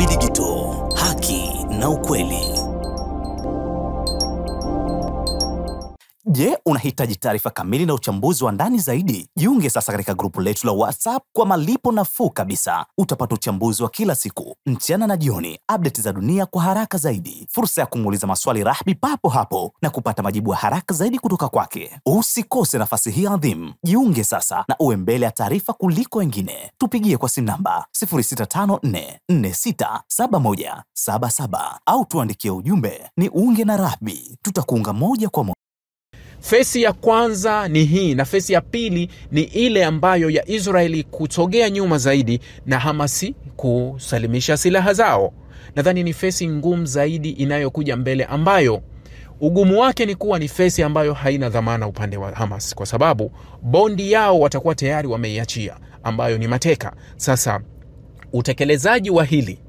DSB Digital, haki na ukweli. Je, unahitaji taarifa kamili na uchambuzi wa ndani zaidi? Jiunge sasa katika grupu letu la WhatsApp kwa malipo nafuu kabisa. Utapata uchambuzi wa kila siku, mchana na jioni, update za dunia kwa haraka zaidi, fursa ya kumuuliza maswali Rahbi papo hapo na kupata majibu haraka zaidi kutoka kwake. Usikose nafasi hii adhimu. Jiunge sasa na uwe mbele ya taarifa kuliko wengine. Tupigie kwa simu namba 0654467177 au tuandikie ujumbe ni unge na Rahbi. Tutakuunga moja kwa moja. Fesi ya kwanza ni hii, na fesi ya pili ni ile ambayo ya Israeli kusogea nyuma zaidi na Hamasi kusalimisha silaha zao. Nadhani ni fesi ngumu zaidi inayokuja mbele, ambayo ugumu wake ni kuwa ni fesi ambayo haina dhamana upande wa Hamas, kwa sababu bondi yao watakuwa tayari wameiachia, ambayo ni mateka. Sasa utekelezaji wa hili,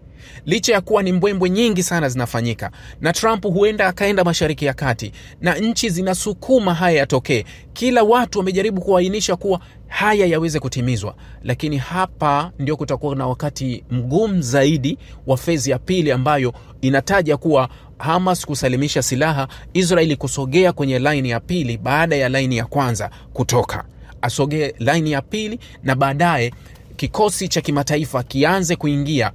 licha ya kuwa ni mbwembwe nyingi sana zinafanyika, na Trump huenda akaenda Mashariki ya Kati na nchi zinasukuma haya yatokee, kila watu wamejaribu kuainisha kuwa haya yaweze kutimizwa, lakini hapa ndio kutakuwa na wakati mgumu zaidi wa fezi ya pili, ambayo inataja kuwa Hamas kusalimisha silaha, Israeli kusogea kwenye line ya pili baada ya line ya kwanza kutoka, asogee line ya pili na baadaye kikosi cha kimataifa kianze kuingia.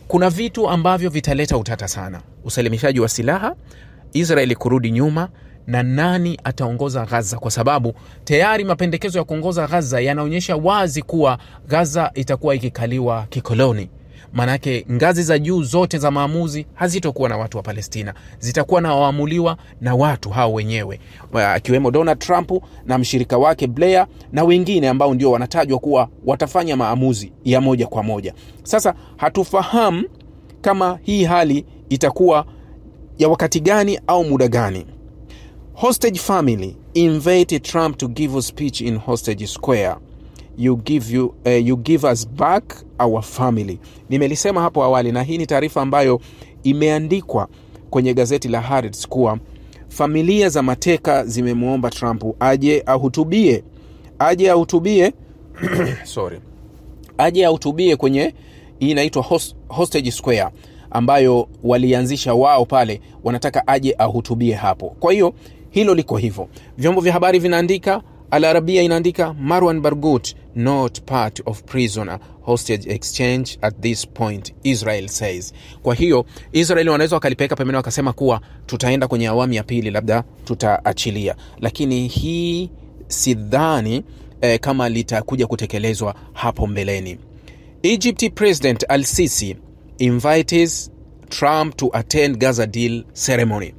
Kuna vitu ambavyo vitaleta utata sana: usalimishaji wa silaha, Israeli kurudi nyuma, na nani ataongoza Gaza, kwa sababu tayari mapendekezo ya kuongoza Gaza yanaonyesha wazi kuwa Gaza itakuwa ikikaliwa kikoloni. Manake ngazi za juu zote za maamuzi hazitokuwa na watu wa Palestina, zitakuwa na waamuliwa na watu hao wenyewe, akiwemo Donald Trump na mshirika wake Blair na wengine ambao ndio wanatajwa kuwa watafanya maamuzi ya moja kwa moja. Sasa hatufahamu kama hii hali itakuwa ya wakati gani au muda gani. Hostage family invited Trump to give a speech in Hostage Square. You give us back our family. Nimelisema hapo awali, na hii ni taarifa ambayo imeandikwa kwenye gazeti la Haaretz kuwa familia za mateka zimemuomba Trump aje ahutubie kwenye hii inaitwa Hostage Square, ambayo walianzisha wao pale, wanataka aje ahutubie hapo. Kwa hiyo hilo liko hivyo. Vyombo vya habari vinaandika, Al Arabia inaandika Marwan Barghouti not part of prisoner hostage exchange at this point, Israel says. Kwa hiyo Israel wanaweza wakalipeka pembeni wakasema kuwa tutaenda kwenye awamu ya pili, labda tutaachilia, lakini hii sidhani kama litakuja kutekelezwa hapo mbeleni. Egypt President Al-Sisi invites Trump to attend Gaza deal ceremony.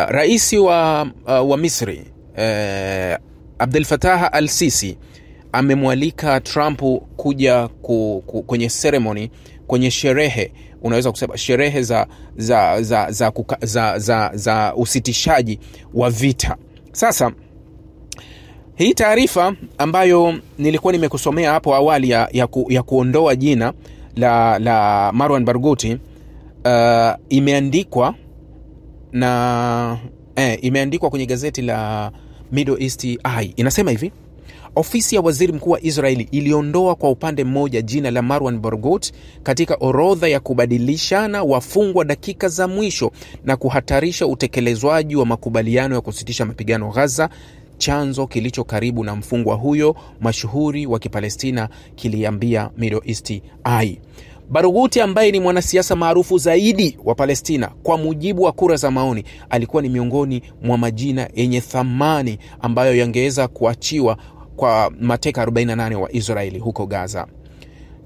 Raisi wa Misri Abdel Fattah Al-Sisi amemwalika Trump kuja kwenye ceremony, kwenye sherehe, unaweza kusema sherehe za usitishaji wa vita. Sasa hii taarifa ambayo nilikuwa nimekusomea hapo awali ya kuondoa jina la Marwan Barghouti imeandikwa kwenye gazeti la Middle East Eye. Inasema hivi: ofisi ya waziri mkuu wa Israeli iliondoa kwa upande mmoja jina la Marwan Barghouti katika orodha ya kubadilishana wafungwa dakika za mwisho na kuhatarisha utekelezwaji wa makubaliano ya kusitisha mapigano Gaza. Chanzo kilicho karibu na mfungwa huyo mashuhuri wa Kipalestina kiliambia Middle East Eye. Barghouti ambaye ni mwanasiasa maarufu zaidi wa Palestina kwa mujibu wa kura za maoni, alikuwa ni miongoni mwa majina yenye thamani ambayo yangeweza kuachiwa kwa mateka 48 wa Israeli huko Gaza.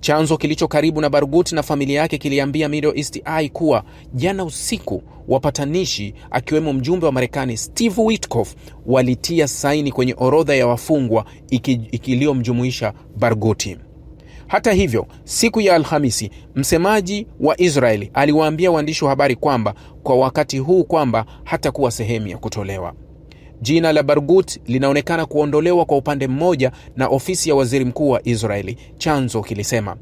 Chanzo kilicho karibu na Barghouti na familia yake kiliambia Middle East Eye kuwa jana usiku wapatanishi, akiwemo mjumbe wa Marekani Steve Witkoff, walitia saini kwenye orodha ya wafungwa ikiliyomjumuisha Barghouti. Hata hivyo, siku ya Alhamisi, msemaji wa Israeli aliwaambia waandishi wa habari kwamba kwa wakati huu kwamba hatakuwa sehemu ya kutolewa. Jina la Barghouti linaonekana kuondolewa kwa upande mmoja na ofisi ya waziri mkuu wa Israeli, chanzo kilisema.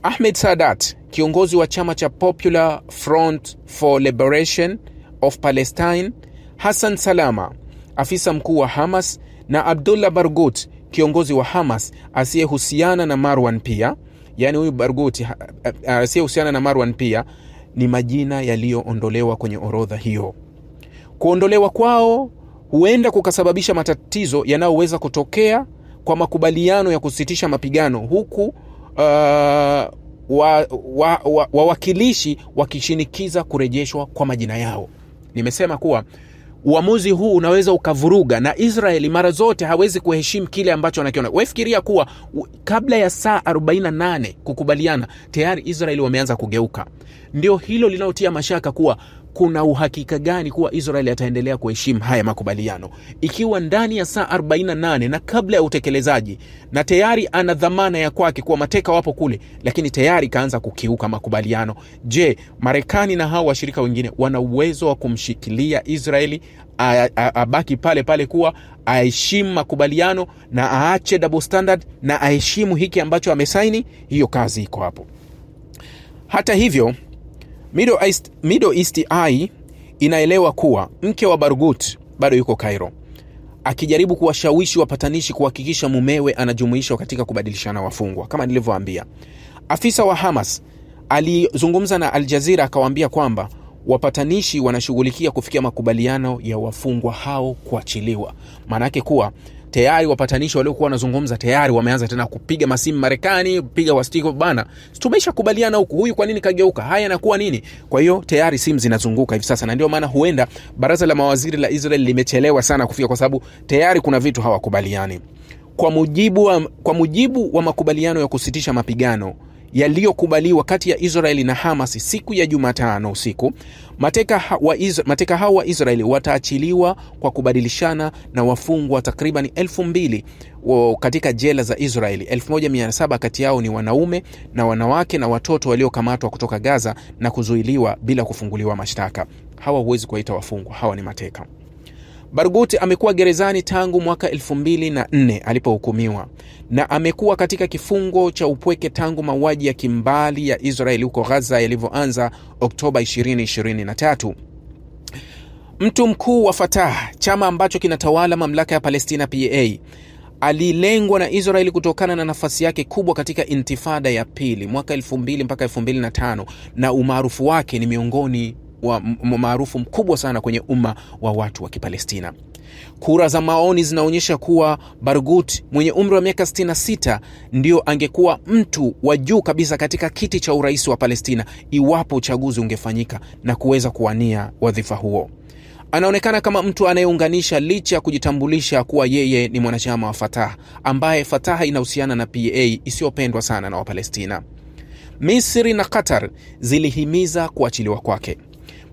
Ahmed Sadat, kiongozi wa chama cha Popular Front for Liberation of Palestine, Hassan Salama, afisa mkuu wa Hamas, na Abdullah Barghouti, kiongozi wa Hamas asiyehusiana na Marwan pia, yani huyu Barghouti asiyehusiana na Marwan pia, ni majina yaliyoondolewa kwenye orodha hiyo. Kuondolewa kwao huenda kukasababisha matatizo yanayoweza kutokea kwa makubaliano ya kusitisha mapigano, huku wawakilishi wakishinikiza kurejeshwa kwa majina yao. Nimesema kuwa uamuzi huu unaweza ukavuruga, na Israeli mara zote hawezi kuheshimu kile ambacho anakiona. Wefikiria kuwa kabla ya saa 48 kukubaliana, tayari Israeli wameanza kugeuka. Ndio hilo linalotia mashaka kuwa kuna uhakika gani kuwa Israeli ataendelea kuheshimu haya makubaliano, ikiwa ndani ya saa 48 na kabla ya utekelezaji, na tayari ana dhamana ya kwake kuwa mateka wapo kule, lakini tayari kaanza kukiuka makubaliano. Je, Marekani na hao washirika wengine wana uwezo wa kumshikilia Israeli abaki pale pale kuwa aheshimu makubaliano na aache double standard na aheshimu hiki ambacho amesaini? Hiyo kazi iko hapo. Hata hivyo, Middle East Eye inaelewa kuwa mke wa Barghouti bado yuko Cairo, akijaribu kuwashawishi wapatanishi kuhakikisha mumewe anajumuishwa katika kubadilishana wafungwa. Kama nilivyowaambia, afisa wa Hamas alizungumza na Al Jazeera akawaambia kwamba wapatanishi wanashughulikia kufikia makubaliano ya wafungwa hao kuachiliwa. Maana yake kuwa tayari wapatanishi waliokuwa wanazungumza tayari wameanza tena kupiga masimu Marekani, kupiga wastiko bana, tumesha kubaliana huku, huyu kwa nini kageuka, haya nakuwa nini? Kwa hiyo tayari simu zinazunguka hivi sasa, na ndio maana huenda baraza la mawaziri la Israel limechelewa sana kufika, kwa sababu tayari kuna vitu hawakubaliani. Kwa mujibu wa makubaliano ya kusitisha mapigano yaliyokubaliwa kati ya Israeli na Hamas siku ya Jumatano usiku, mateka hao wa Israeli wataachiliwa kwa kubadilishana na wafungwa takriban 2,000 katika jela za Israeli. 1,700 kati yao ni wanaume na wanawake na watoto waliokamatwa kutoka Gaza na kuzuiliwa bila kufunguliwa mashtaka. Hawa huwezi kuwaita wafungwa, hawa ni mateka. Barghouti amekuwa gerezani tangu mwaka 2004 alipohukumiwa, na amekuwa katika kifungo cha upweke tangu mauaji ya kimbali ya Israeli huko Gaza yalivyoanza Oktoba 2023. Mtu mkuu wa Fatah, chama ambacho kinatawala mamlaka ya Palestina PA, alilengwa na Israeli kutokana na nafasi yake kubwa katika intifada ya pili mwaka 2000 mpaka 2005, na umaarufu wake ni miongoni wa maarufu mkubwa sana kwenye umma wa watu wa Kipalestina. Kura za maoni zinaonyesha kuwa Barghouti mwenye umri wa miaka 66 ndio angekuwa mtu wa juu kabisa katika kiti cha urais wa Palestina iwapo uchaguzi ungefanyika na kuweza kuwania wadhifa huo. Anaonekana kama mtu anayeunganisha, licha ya kujitambulisha kuwa yeye ni mwanachama wa Fatah, ambaye Fatah inahusiana na PA isiyopendwa sana na Wapalestina. Misri na Qatar zilihimiza kuachiliwa kwake.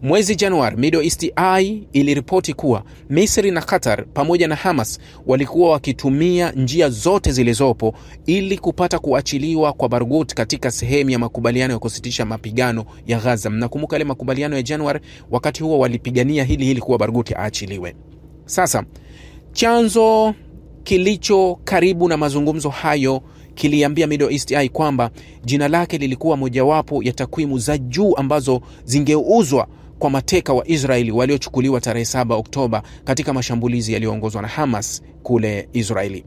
Mwezi Januari, Middle East Eye iliripoti kuwa Misri na Qatar pamoja na Hamas walikuwa wakitumia njia zote zilizopo ili kupata kuachiliwa kwa Barghouti katika sehemu ya makubaliano ya kusitisha mapigano ya Gaza. Mnakumbuka ile makubaliano ya Januari, wakati huo walipigania hili kuwa Barghouti aachiliwe. Sasa chanzo kilicho karibu na mazungumzo hayo kiliambia Middle East Eye kwamba jina lake lilikuwa mojawapo ya takwimu za juu ambazo zingeuzwa kwa mateka wa Israeli waliochukuliwa tarehe 7 Oktoba katika mashambulizi yaliyoongozwa na Hamas kule Israeli.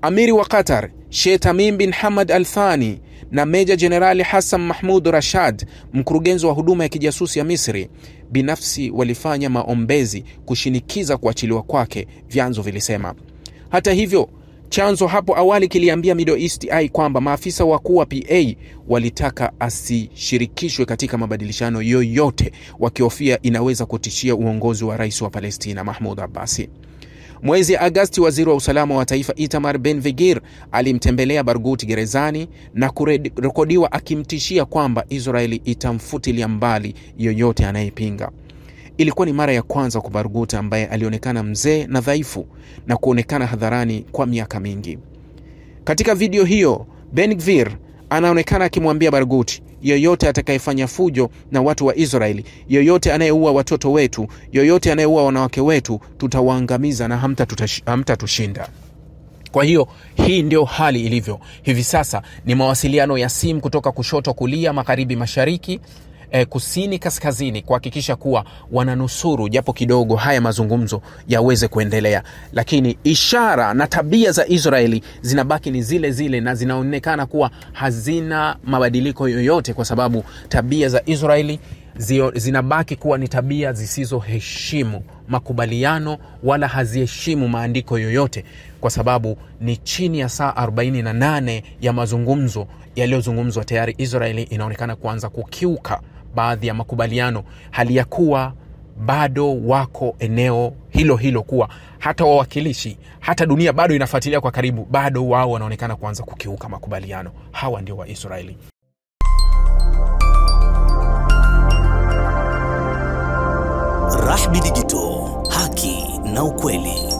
Amiri wa Qatar, Sheikh Tamim bin Hamad Al Thani, na Meja Jenerali Hassan Mahmud Rashad, mkurugenzi wa huduma ya kijasusi ya Misri, binafsi walifanya maombezi kushinikiza kuachiliwa kwake, vyanzo vilisema. Hata hivyo, chanzo hapo awali kiliambia Middle East Eye kwamba maafisa wakuu wa PA walitaka asishirikishwe katika mabadilishano yoyote, wakihofia inaweza kutishia uongozi wa rais wa Palestina Mahmoud Abbas. Mwezi Agosti, waziri wa usalama wa taifa Itamar Ben-Gvir alimtembelea Barghouti gerezani na kurekodiwa akimtishia kwamba Israeli itamfutilia mbali yoyote anayepinga. Ilikuwa ni mara ya kwanza kwa Barghouti, ambaye alionekana mzee na dhaifu na kuonekana hadharani kwa miaka mingi. Katika video hiyo, Ben-Gvir anaonekana akimwambia Barghouti, yoyote atakayefanya fujo na watu wa Israeli, yoyote anayeua watoto wetu, yoyote anayeua wanawake wetu, tutawaangamiza na hamtatushinda. Kwa hiyo hii ndio hali ilivyo hivi sasa. Ni mawasiliano ya simu kutoka kushoto kulia, magharibi mashariki, kusini kaskazini kuhakikisha kuwa wananusuru japo kidogo haya mazungumzo yaweze kuendelea. Lakini ishara na tabia za Israeli zinabaki ni zile zile na zinaonekana kuwa hazina mabadiliko yoyote, kwa sababu tabia za Israeli zinabaki kuwa ni tabia zisizoheshimu makubaliano wala haziheshimu maandiko yoyote, kwa sababu ni chini ya saa 48 ya mazungumzo yaliyozungumzwa tayari Israeli inaonekana kuanza kukiuka baadhi ya makubaliano, hali ya kuwa bado wako eneo hilo hilo, kuwa hata wawakilishi, hata dunia bado inafuatilia kwa karibu, bado wao wanaonekana kuanza kukiuka makubaliano. Hawa ndio wa Israeli. Rahby Digital, haki na ukweli.